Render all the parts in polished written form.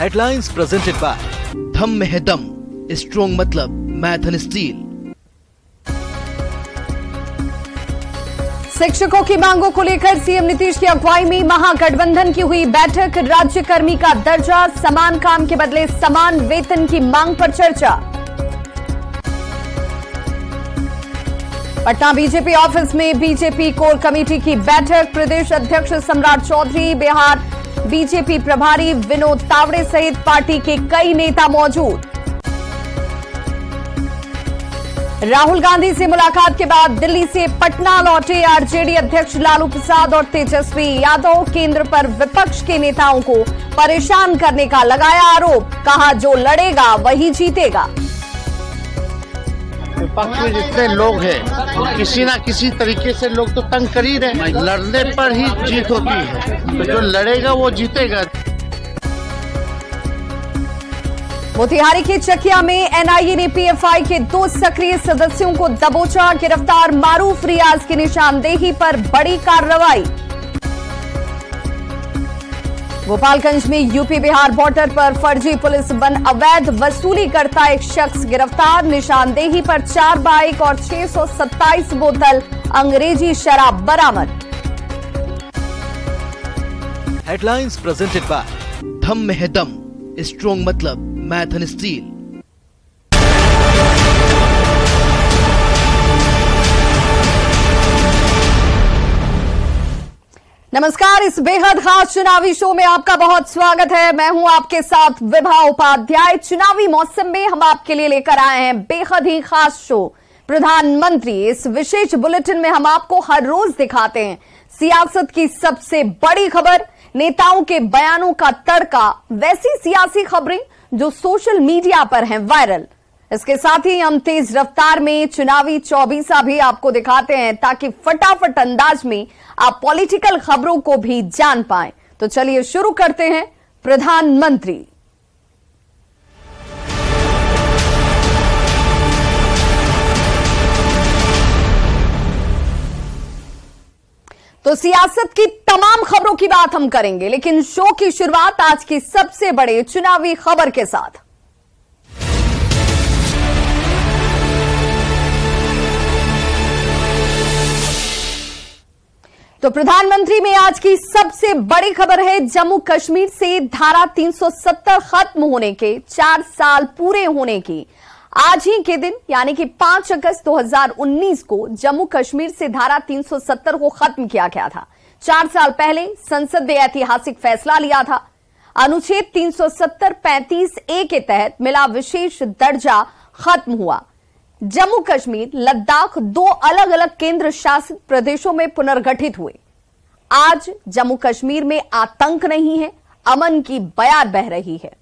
Headlines presented by धम में है दम, स्ट्रॉन्ग मतलब मैथन स्टील। शिक्षकों की मांगों को लेकर सीएम नीतीश की अगुवाई में महागठबंधन की हुई बैठक। राज्यकर्मी का दर्जा, समान काम के बदले समान वेतन की मांग पर चर्चा। पटना बीजेपी ऑफिस में बीजेपी कोर कमेटी की बैठक। प्रदेश अध्यक्ष सम्राट चौधरी, बिहार बीजेपी प्रभारी विनोद तावड़े सहित पार्टी के कई नेता मौजूद। राहुल गांधी से मुलाकात के बाद दिल्ली से पटना लौटे आरजेडी अध्यक्ष लालू प्रसाद और तेजस्वी यादव। केंद्र पर विपक्ष के नेताओं को परेशान करने का लगाया आरोप। कहा जो लड़ेगा वही जीतेगा। विपक्ष में जितने लोग हैं किसी ना किसी तरीके से लोग तो तंग कर ही रहे। लड़ने पर ही जीत होती है, तो जो लड़ेगा वो जीतेगा। मोतिहारी के चकिया में एनआईए ने पीएफआई के 2 सक्रिय सदस्यों को दबोचा। गिरफ्तार मारूफ रियाज की निशानदेही पर बड़ी कार्रवाई। गोपालगंज में यूपी बिहार बॉर्डर पर फर्जी पुलिस बन अवैध वसूली करता एक शख्स गिरफ्तार। निशानदेही पर 4 बाइक और 627 बोतल अंग्रेजी शराब बरामद। हेडलाइंस प्रेजेंटेड बाय धम में है दम, स्ट्रॉन्ग मतलब मैथन स्टील। नमस्कार, इस बेहद खास चुनावी शो में आपका बहुत स्वागत है। मैं हूं आपके साथ विभा उपाध्याय। चुनावी मौसम में हम आपके लिए लेकर आए हैं बेहद ही खास शो प्रधानमंत्री। इस विशेष बुलेटिन में हम आपको हर रोज दिखाते हैं सियासत की सबसे बड़ी खबर, नेताओं के बयानों का तड़का, वैसी सियासी खबरें जो सोशल मीडिया पर हैं वायरल। इसके साथ ही हम तेज रफ्तार में चुनावी 24 भी आपको दिखाते हैं ताकि फटाफट अंदाज में आप पॉलिटिकल खबरों को भी जान पाएं। तो चलिए शुरू करते हैं प्रधानमंत्री। तो सियासत की तमाम खबरों की बात हम करेंगे, लेकिन शो की शुरुआत आज की सबसे बड़े चुनावी खबर के साथ। तो प्रधानमंत्री में आज की सबसे बड़ी खबर है जम्मू कश्मीर से धारा 370 खत्म होने के 4 साल पूरे होने की। आज ही के दिन यानी कि 5 अगस्त 2019 को जम्मू कश्मीर से धारा 370 को खत्म किया गया था। 4 साल पहले संसद ने ऐतिहासिक फैसला लिया था। अनुच्छेद 370-35A के तहत मिला विशेष दर्जा खत्म हुआ। जम्मू कश्मीर, लद्दाख 2 अलग अलग केंद्र शासित प्रदेशों में पुनर्गठित हुए। आज जम्मू कश्मीर में आतंक नहीं है, अमन की बयार बह रही है।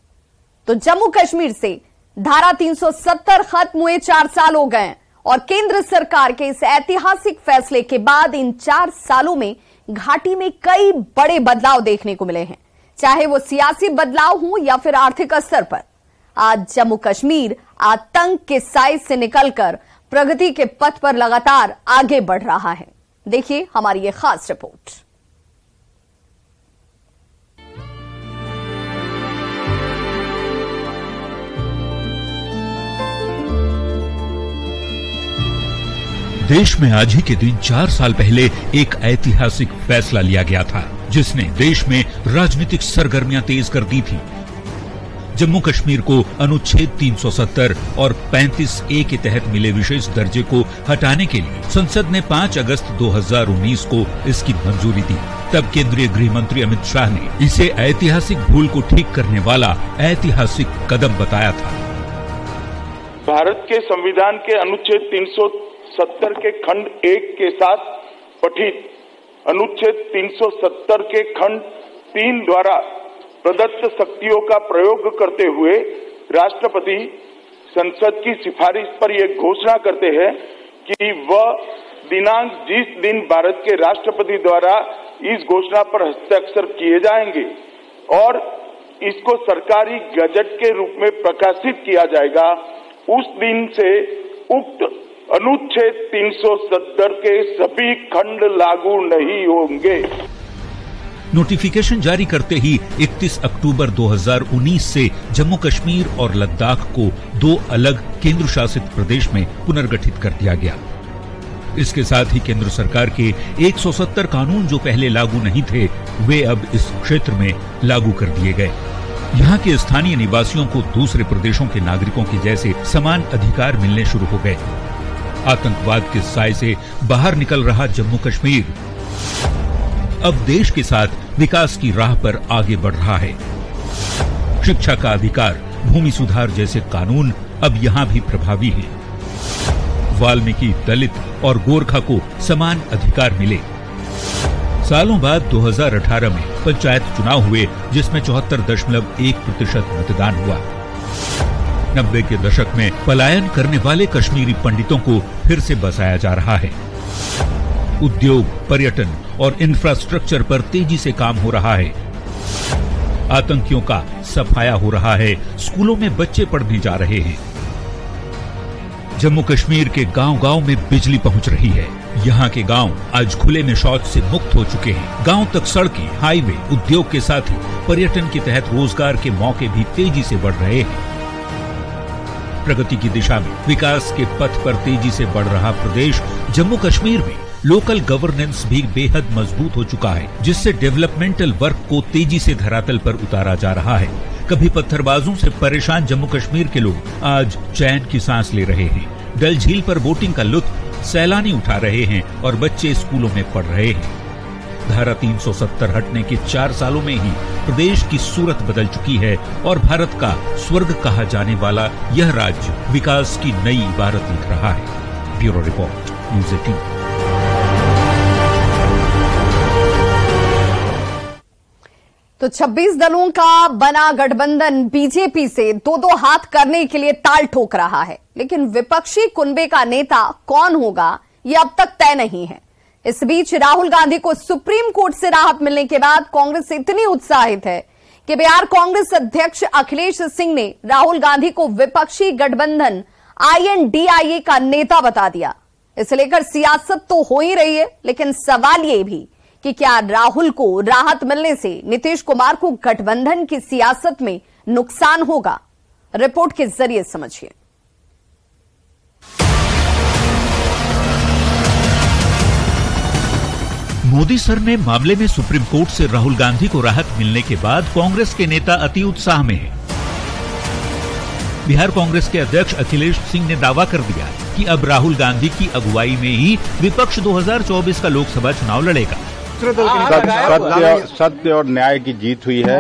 तो जम्मू कश्मीर से धारा 370 खत्म हुए 4 साल हो गए और केंद्र सरकार के इस ऐतिहासिक फैसले के बाद इन 4 सालों में घाटी में कई बड़े बदलाव देखने को मिले हैं, चाहे वो सियासी बदलाव हो या फिर आर्थिक स्तर पर। आज जम्मू कश्मीर आतंक के साए से निकलकर प्रगति के पथ पर लगातार आगे बढ़ रहा है। देखिए हमारी ये खास रिपोर्ट। देश में आज ही के दिन 4 साल पहले एक ऐतिहासिक फैसला लिया गया था जिसने देश में राजनीतिक सरगर्मियां तेज कर दी थी। जम्मू कश्मीर को अनुच्छेद 370 और 35A के तहत मिले विशेष दर्जे को हटाने के लिए संसद ने 5 अगस्त 2019 को इसकी मंजूरी दी। तब केंद्रीय गृह मंत्री अमित शाह ने इसे ऐतिहासिक भूल को ठीक करने वाला ऐतिहासिक कदम बताया था। भारत के संविधान के अनुच्छेद 370 के खंड 1 के साथ पठित अनुच्छेद 370 के खंड 3 द्वारा प्रदत्त शक्तियों का प्रयोग करते हुए राष्ट्रपति संसद की सिफारिश पर यह घोषणा करते हैं कि वह दिनांक जिस दिन भारत के राष्ट्रपति द्वारा इस घोषणा पर हस्ताक्षर किए जाएंगे और इसको सरकारी गजट के रूप में प्रकाशित किया जाएगा, उस दिन से उक्त अनुच्छेद 370 के सभी खंड लागू नहीं होंगे। नोटिफिकेशन जारी करते ही 31 अक्टूबर 2019 से जम्मू कश्मीर और लद्दाख को 2 अलग केंद्र शासित प्रदेश में पुनर्गठित कर दिया गया। इसके साथ ही केंद्र सरकार के 170 कानून जो पहले लागू नहीं थे, वे अब इस क्षेत्र में लागू कर दिए गए। यहाँ के स्थानीय निवासियों को दूसरे प्रदेशों के नागरिकों के जैसे समान अधिकार मिलने शुरू हो गए। आतंकवाद के साए से बाहर निकल रहा जम्मू कश्मीर अब देश के साथ विकास की राह पर आगे बढ़ रहा है। शिक्षा का अधिकार, भूमि सुधार जैसे कानून अब यहाँ भी प्रभावी हैं। वाल्मीकि, दलित और गोरखा को समान अधिकार मिले। सालों बाद 2018 में पंचायत चुनाव हुए, जिसमें 74.1% मतदान हुआ। 90 के दशक में पलायन करने वाले कश्मीरी पंडितों को फिर से बसाया जा रहा है। उद्योग, पर्यटन और इंफ्रास्ट्रक्चर पर तेजी से काम हो रहा है। आतंकियों का सफाया हो रहा है। स्कूलों में बच्चे पढ़ने जा रहे हैं। जम्मू कश्मीर के गांव-गांव में बिजली पहुंच रही है। यहाँ के गांव आज खुले में शौच से मुक्त हो चुके हैं। गांव तक सड़कें, हाईवे, उद्योग के साथ ही पर्यटन के तहत रोजगार के मौके भी तेजी से बढ़ रहे हैं। प्रगति की दिशा में विकास के पथ पर तेजी से बढ़ रहा प्रदेश जम्मू कश्मीर में लोकल गवर्नेंस भी बेहद मजबूत हो चुका है, जिससे डेवलपमेंटल वर्क को तेजी से धरातल पर उतारा जा रहा है। कभी पत्थरबाजों से परेशान जम्मू कश्मीर के लोग आज चैन की सांस ले रहे हैं। डल झील पर बोटिंग का लुत्फ सैलानी उठा रहे हैं और बच्चे स्कूलों में पढ़ रहे हैं। धारा 370 हटने के 4 सालों में ही प्रदेश की सूरत बदल चुकी है और भारत का स्वर्ग कहा जाने वाला यह राज्य विकास की नई इबारत लिख रहा है। Bureau report, news 18। तो 26 दलों का बना गठबंधन बीजेपी से दो हाथ करने के लिए ताल ठोक रहा है, लेकिन विपक्षी कुनबे का नेता कौन होगा यह अब तक तय नहीं है। इस बीच राहुल गांधी को सुप्रीम कोर्ट से राहत मिलने के बाद कांग्रेस इतनी उत्साहित है कि बिहार कांग्रेस अध्यक्ष अखिलेश सिंह ने राहुल गांधी को विपक्षी गठबंधन INDIA का नेता बता दिया। इसे लेकर सियासत तो हो ही रही है, लेकिन सवाल ये भी कि क्या राहुल को राहत मिलने से नीतीश कुमार को गठबंधन की सियासत में नुकसान होगा। रिपोर्ट के जरिए समझिए। मोदी सर ने मामले में सुप्रीम कोर्ट से राहुल गांधी को राहत मिलने के बाद कांग्रेस के नेता अति उत्साह में हैं। बिहार कांग्रेस के अध्यक्ष अखिलेश सिंह ने दावा कर दिया कि अब राहुल गांधी की अगुवाई में ही विपक्ष 2024 का लोकसभा चुनाव लड़ेगा। सत्य और न्याय की जीत हुई है।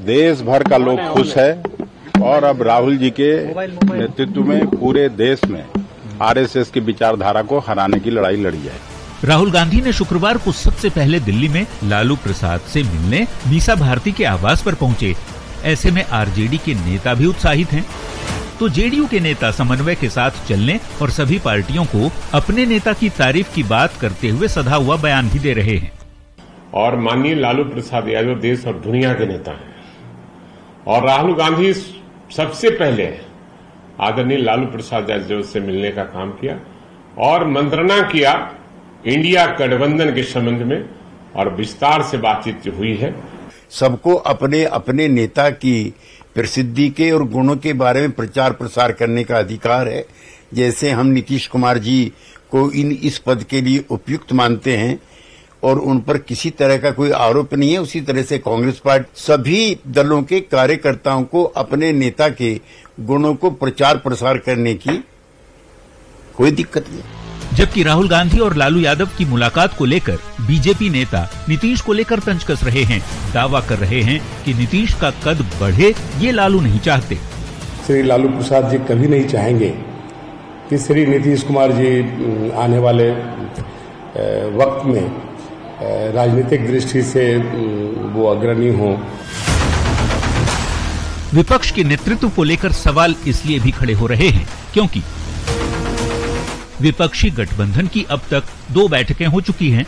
देश भर का लोग खुश है और अब राहुल जी के नेतृत्व में पूरे देश में RSS की विचारधारा को हराने की लड़ाई लड़ी है। राहुल गांधी ने शुक्रवार को सबसे पहले दिल्ली में लालू प्रसाद से मिलने मीसा भारती के आवास पर पहुंचे। ऐसे में आरजेडी के नेता भी उत्साहित हैं, तो जेडीयू के नेता समन्वय के साथ चलने और सभी पार्टियों को अपने नेता की तारीफ की बात करते हुए सधा हुआ बयान भी दे रहे हैं। और माननीय लालू प्रसाद यादव देश और दुनिया के नेता हैं और राहुल गांधी सबसे पहले आदरणीय लालू प्रसाद यादव से मिलने का काम किया और मंत्रणा किया इंडिया गठबंधन के संबंध में और विस्तार से बातचीत हुई है। सबको अपने अपने नेता की प्रसिद्धि के और गुणों के बारे में प्रचार प्रसार करने का अधिकार है। जैसे हम नीतीश कुमार जी को इस पद के लिए उपयुक्त मानते हैं और उन पर किसी तरह का कोई आरोप नहीं है, उसी तरह से कांग्रेस पार्टी सभी दलों के कार्यकर्ताओं को अपने नेता के गुणों को प्रचार प्रसार करने की कोई दिक्कत नहीं। जबकि राहुल गांधी और लालू यादव की मुलाकात को लेकर बीजेपी नेता नीतीश को लेकर तंज कस रहे हैं। दावा कर रहे हैं कि नीतीश का कद बढ़े ये लालू नहीं चाहते। श्री लालू प्रसाद जी कभी नहीं चाहेंगे कि श्री नीतीश कुमार जी आने वाले वक्त में राजनीतिक दृष्टि से वो अग्रणी हों। विपक्ष के नेतृत्व को लेकर सवाल इसलिए भी खड़े हो रहे हैं क्योंकि विपक्षी गठबंधन की अब तक 2 बैठकें हो चुकी हैं।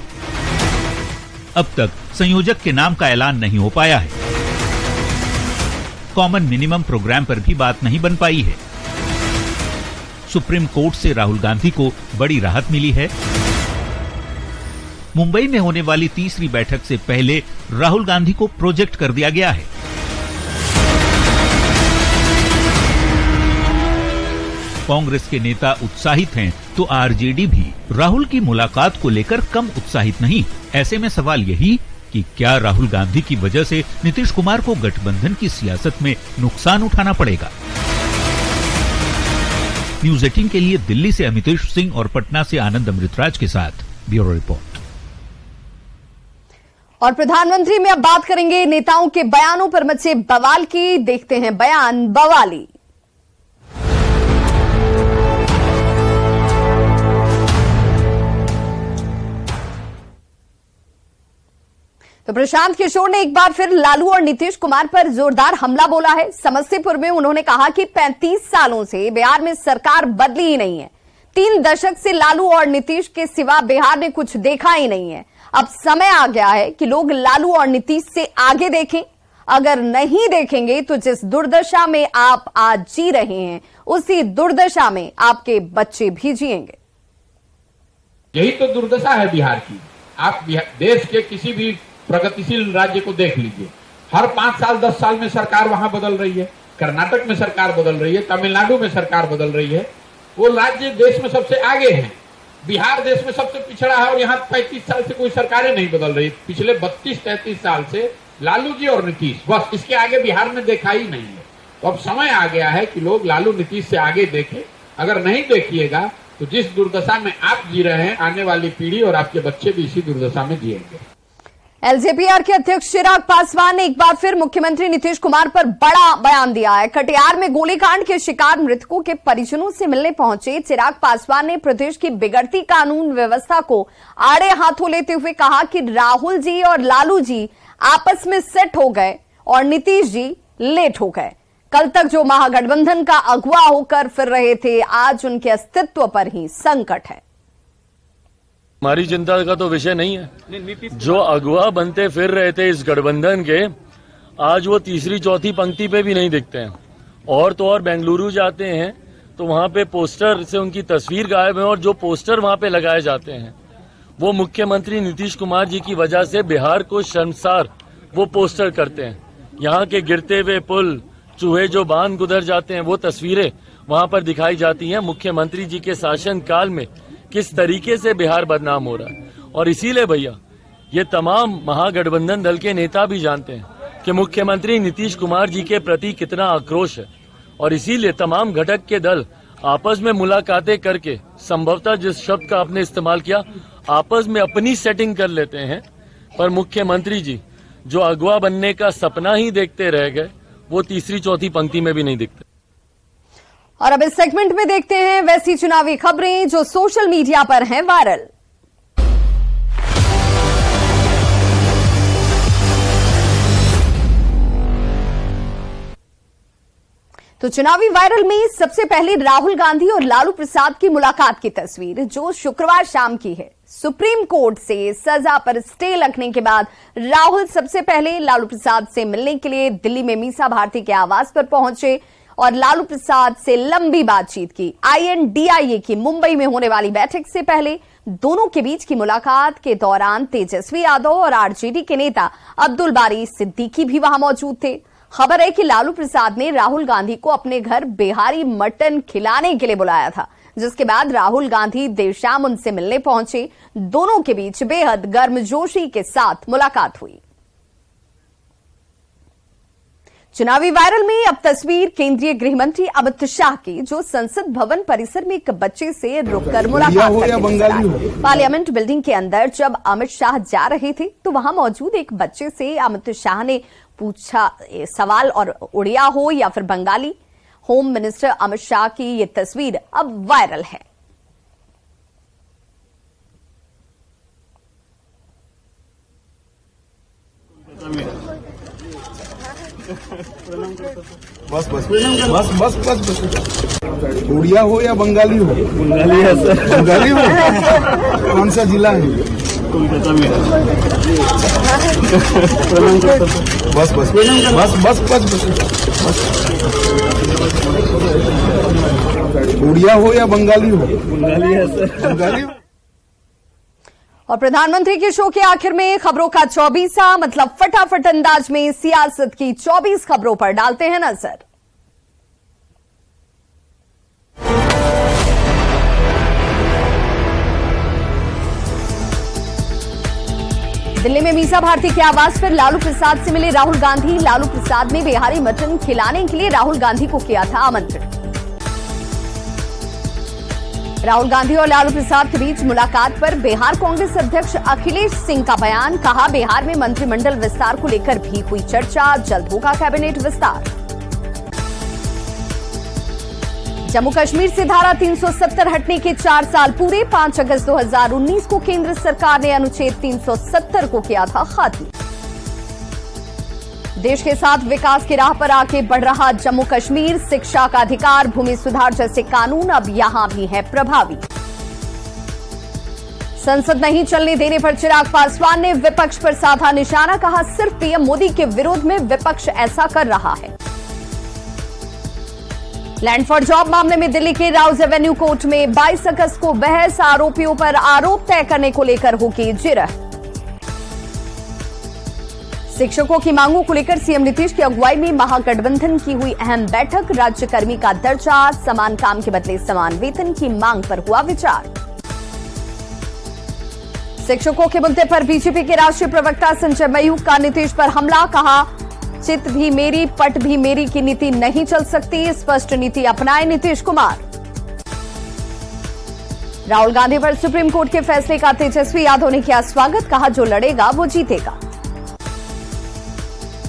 अब तक संयोजक के नाम का ऐलान नहीं हो पाया है। कॉमन मिनिमम प्रोग्राम पर भी बात नहीं बन पाई है। सुप्रीम कोर्ट से राहुल गांधी को बड़ी राहत मिली है। मुंबई में होने वाली तीसरी बैठक से पहले राहुल गांधी को प्रोजेक्ट कर दिया गया है। कांग्रेस के नेता उत्साहित हैं तो आरजेडी भी राहुल की मुलाकात को लेकर कम उत्साहित नहीं। ऐसे में सवाल यही कि क्या राहुल गांधी की वजह से नीतीश कुमार को गठबंधन की सियासत में नुकसान उठाना पड़ेगा। न्यूज 18 के लिए दिल्ली से अमितेश सिंह और पटना से आनंद अमृतराज के साथ ब्यूरो रिपोर्ट। और प्रधानमंत्री में अब बात करेंगे नेताओं के बयानों पर मचे बवाल की। देखते हैं बयान बवाली। तो प्रशांत किशोर ने एक बार फिर लालू और नीतीश कुमार पर जोरदार हमला बोला है। समस्तीपुर में उन्होंने कहा कि 35 सालों से बिहार में सरकार बदली ही नहीं है। 3 दशक से लालू और नीतीश के सिवा बिहार ने कुछ देखा ही नहीं है। अब समय आ गया है कि लोग लालू और नीतीश से आगे देखें। अगर नहीं देखेंगे तो जिस दुर्दशा में आप आज जी रहे हैं उसी दुर्दशा में आपके बच्चे भी जिएंगे। यही तो दुर्दशा है बिहार की। आप देश के किसी भी प्रगतिशील राज्य को देख लीजिए, हर 5 साल 10 साल में सरकार वहां बदल रही है। कर्नाटक में सरकार बदल रही है, तमिलनाडु में सरकार बदल रही है। वो राज्य देश में सबसे आगे हैं, बिहार देश में सबसे पिछड़ा है और यहाँ 35 साल से कोई सरकारें नहीं बदल रही। पिछले 32-33 साल से लालू जी और नीतीश, बस इसके आगे बिहार में देखा ही नहीं है। तो अब समय आ गया है कि लोग लालू नीतीश से आगे देखें। अगर नहीं देखिएगा तो जिस दुर्दशा में आप जी रहे हैं आने वाली पीढ़ी और आपके बच्चे भी इसी दुर्दशा में जिएंगे। एलजेपीआर के अध्यक्ष चिराग पासवान ने एक बार फिर मुख्यमंत्री नीतीश कुमार पर बड़ा बयान दिया है। कटिहार में गोलीकांड के शिकार मृतकों के परिजनों से मिलने पहुंचे चिराग पासवान ने प्रदेश की बिगड़ती कानून व्यवस्था को आड़े हाथों लेते हुए कहा कि राहुल जी और लालू जी आपस में सेट हो गए और नीतीश जी लेट हो गए। कल तक जो महागठबंधन का अगुवा होकर फिर रहे थे, आज उनके अस्तित्व पर ही संकट है। हमारी चिंता का तो विषय नहीं है। जो अगुवा बनते फिर रहे थे इस गठबंधन के, आज वो तीसरी चौथी पंक्ति पे भी नहीं दिखते हैं। और तो और बेंगलुरु जाते हैं तो वहां पे पोस्टर से उनकी तस्वीर गायब है और जो पोस्टर वहां पे लगाए जाते हैं वो मुख्यमंत्री नीतीश कुमार जी की वजह से बिहार को शर्मसार वो पोस्टर करते हैं। यहाँ के गिरते हुए पुल, चूहे जो बांध गुजर जाते हैं, वो तस्वीरें वहां पर दिखाई जाती हैं। मुख्यमंत्री जी के शासन काल में किस तरीके से बिहार बदनाम हो रहा है। और इसीलिए भैया ये तमाम महागठबंधन दल के नेता भी जानते हैं कि मुख्यमंत्री नीतीश कुमार जी के प्रति कितना आक्रोश है। और इसीलिए तमाम घटक के दल आपस में मुलाकातें करके, संभवतः जिस शब्द का आपने इस्तेमाल किया, आपस में अपनी सेटिंग कर लेते हैं। पर मुख्यमंत्री जी जो अगवा बनने का सपना ही देखते रह गए, वो तीसरी चौथी पंक्ति में भी नहीं दिखते। और अब इस सेगमेंट में देखते हैं वैसी चुनावी खबरें जो सोशल मीडिया पर हैं वायरल। तो चुनावी वायरल में सबसे पहले राहुल गांधी और लालू प्रसाद की मुलाकात की तस्वीर जो शुक्रवार शाम की है। सुप्रीम कोर्ट से सजा पर स्टे लगने के बाद राहुल सबसे पहले लालू प्रसाद से मिलने के लिए दिल्ली में मीसा भारती के आवास पर पहुंचे और लालू प्रसाद से लंबी बातचीत की। INDIA की मुंबई में होने वाली बैठक से पहले दोनों के बीच की मुलाकात के दौरान तेजस्वी यादव और आरजेडी के नेता अब्दुल बारी सिद्दीकी भी वहां मौजूद थे। खबर है कि लालू प्रसाद ने राहुल गांधी को अपने घर बिहारी मटन खिलाने के लिए बुलाया था, जिसके बाद राहुल गांधी देर शाम उनसे मिलने पहुंचे। दोनों के बीच बेहद गर्मजोशी के साथ मुलाकात हुई। चुनावी वायरल में अब तस्वीर केंद्रीय गृह मंत्री अमित शाह की, जो संसद भवन परिसर में एक बच्चे से रुककर मुलाकात करते। पार्लियामेंट बिल्डिंग के अंदर जब अमित शाह जा रहे थे तो वहां मौजूद एक बच्चे से अमित शाह ने पूछा सवाल, और उड़िया हो या फिर बंगाली। होम मिनिस्टर अमित शाह की ये तस्वीर अब वायरल है। बस बस बस बस बस बस उड़िया हो या बंगाली हो? बंगाली है सर। बंगाली हो? कौन सा जिला है? कोलकाता में। बस बस बस बस बस बस उड़िया हो या बंगाली हो? बंगाली है सर। बंगाली हो? और प्रधानमंत्री के शो के आखिर में खबरों का 24वां मतलब फटाफट अंदाज में सियासत की 24 खबरों पर डालते हैं नजर। दिल्ली में मीसा भारती के आवास पर लालू प्रसाद से मिले राहुल गांधी। लालू प्रसाद ने बिहारी मटन खिलाने के लिए राहुल गांधी को किया था आमंत्रित। राहुल गांधी और लालू प्रसाद के बीच मुलाकात पर बिहार कांग्रेस अध्यक्ष अखिलेश सिंह का बयान। कहा, बिहार में मंत्रिमंडल विस्तार को लेकर भी हुई चर्चा, जल्द होगा कैबिनेट विस्तार। जम्मू कश्मीर से धारा 370 हटने के 4 साल पूरे। 5 अगस्त 2019 को केंद्र सरकार ने अनुच्छेद 370 को किया था खत्म। देश के साथ विकास की राह पर आगे बढ़ रहा जम्मू कश्मीर। शिक्षा का अधिकार, भूमि सुधार जैसे कानून अब यहां भी है प्रभावी। संसद नहीं चलने देने पर चिराग पासवान ने विपक्ष पर साधा निशाना। कहा, सिर्फ पीएम मोदी के विरोध में विपक्ष ऐसा कर रहा है। लैंड फॉर जॉब मामले में दिल्ली के राउज एवेन्यू कोर्ट में 22 अगस्त को बहस। आरोपियों पर आरोप तय करने को लेकर होगी जिरह। शिक्षकों की मांगों को लेकर सीएम नीतीश की अगुवाई में महागठबंधन की हुई अहम बैठक। राज्यकर्मी का दर्जा, समान काम के बदले समान वेतन की मांग पर हुआ विचार। शिक्षकों के मुद्दे पर बीजेपी के राष्ट्रीय प्रवक्ता संजय मयूख का नीतीश पर हमला। कहा, चित भी मेरी पट भी मेरी की नीति नहीं चल सकती, स्पष्ट नीति अपनाए नीतीश कुमार। राहुल गांधी पर सुप्रीम कोर्ट के फैसले का तेजस्वी यादव ने किया स्वागत। कहा, जो लड़ेगा वो जीतेगा।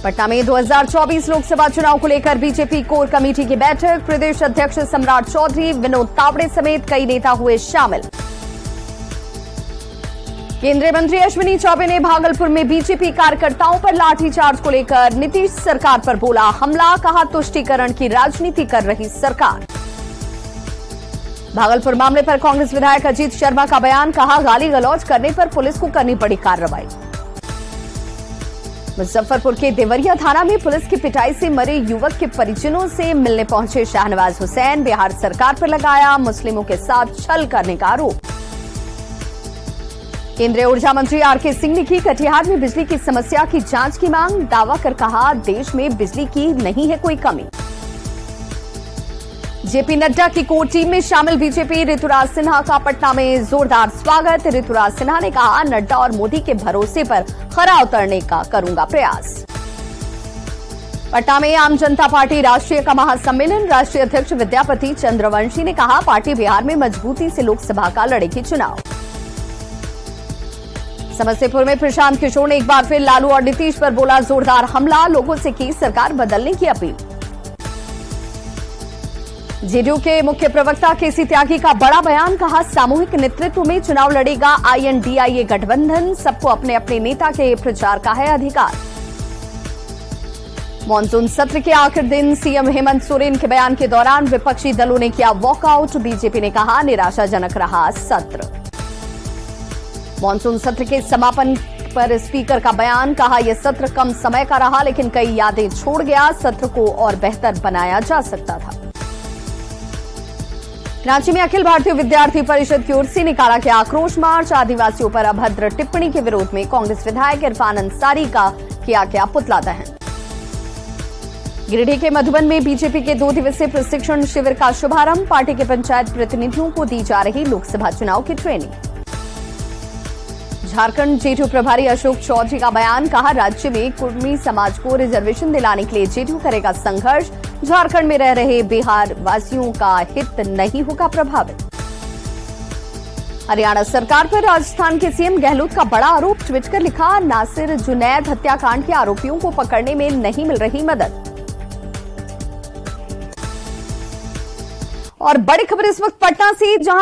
पटना में 2024 लोकसभा चुनाव को लेकर बीजेपी कोर कमेटी की बैठक। प्रदेश अध्यक्ष सम्राट चौधरी, विनोद तावड़े समेत कई नेता हुए शामिल। केंद्रीय मंत्री अश्विनी चौबे ने भागलपुर में बीजेपी कार्यकर्ताओं पर लाठीचार्ज को लेकर नीतीश सरकार पर बोला हमला। कहा, तुष्टीकरण की राजनीति कर रही सरकार। भागलपुर मामले पर कांग्रेस विधायक अजीत शर्मा का बयान। कहा, गाली गलौज करने पर पुलिस को करनी पड़ी कार्रवाई। मुजफ्फरपुर के देवरिया थाना में पुलिस की पिटाई से मरे युवक के परिजनों से मिलने पहुंचे शाहनवाज हुसैन। बिहार सरकार पर लगाया मुस्लिमों के साथ छल करने का आरोप। केंद्रीय ऊर्जा मंत्री आरके सिंह ने की कटिहार में बिजली की समस्या की जांच की मांग। दावा कर कहा, देश में बिजली की नहीं है कोई कमी। जेपी नड्डा की कोर टीम में शामिल बीजेपी ऋतुराज सिन्हा का पटना में जोरदार स्वागत। ऋतुराज सिन्हा ने कहा, नड्डा और मोदी के भरोसे पर खरा उतरने का करूंगा प्रयास। पटना में आम जनता पार्टी राष्ट्रीय का महासम्मेलन। राष्ट्रीय अध्यक्ष विद्यापति चंद्रवंशी ने कहा, पार्टी बिहार में मजबूती से लोकसभा का लड़ेगी चुनाव। समस्तीपुर में प्रशांत किशोर ने एक बार फिर लालू और नीतीश पर बोला जोरदार हमला। लोगों से की सरकार बदलने की अपील। जेडीयू के मुख्य प्रवक्ता केसी त्यागी का बड़ा बयान। कहा, सामूहिक नेतृत्व में चुनाव लड़ेगा आईएनडीआईए गठबंधन। सबको अपने अपने नेता के प्रचार का है अधिकार। मॉनसून सत्र के आखिर दिन सीएम हेमंत सोरेन के बयान के दौरान विपक्षी दलों ने किया वॉकआउट। बीजेपी ने कहा, निराशाजनक रहा सत्र। मॉनसून सत्र के समापन पर स्पीकर का बयान। कहा, यह सत्र कम समय का रहा लेकिन कई यादें छोड़ गया। सत्र को और बेहतर बनाया जा सकता था। रांची में अखिल भारतीय विद्यार्थी परिषद की ओर से निकाला गया आक्रोश मार्च। आदिवासियों पर अभद्र टिप्पणी के विरोध में कांग्रेस विधायक इरफान अंसारी का किया गया पुतला दहन। गिरिडीह के मधुबन में बीजेपी के 2 दिवसीय प्रशिक्षण शिविर का शुभारंभ। पार्टी के पंचायत प्रतिनिधियों को दी जा रही लोकसभा चुनाव की ट्रेनिंग। झारखंड जेडीयू प्रभारी अशोक चौधरी का बयान। कहा, राज्य में कुर्मी समाज को रिजर्वेशन दिलाने के लिए जेडीयू करेगा संघर्ष। झारखंड में रह रहे बिहार वासियों का हित नहीं होगा प्रभावित। हरियाणा सरकार पर राजस्थान के सीएम गहलोत का बड़ा आरोप। ट्वीट कर लिखा, नासिर जुनैद हत्याकांड के आरोपियों को पकड़ने में नहीं मिल रही मदद। और बड़ी खबर इस वक्त पटना से, जहां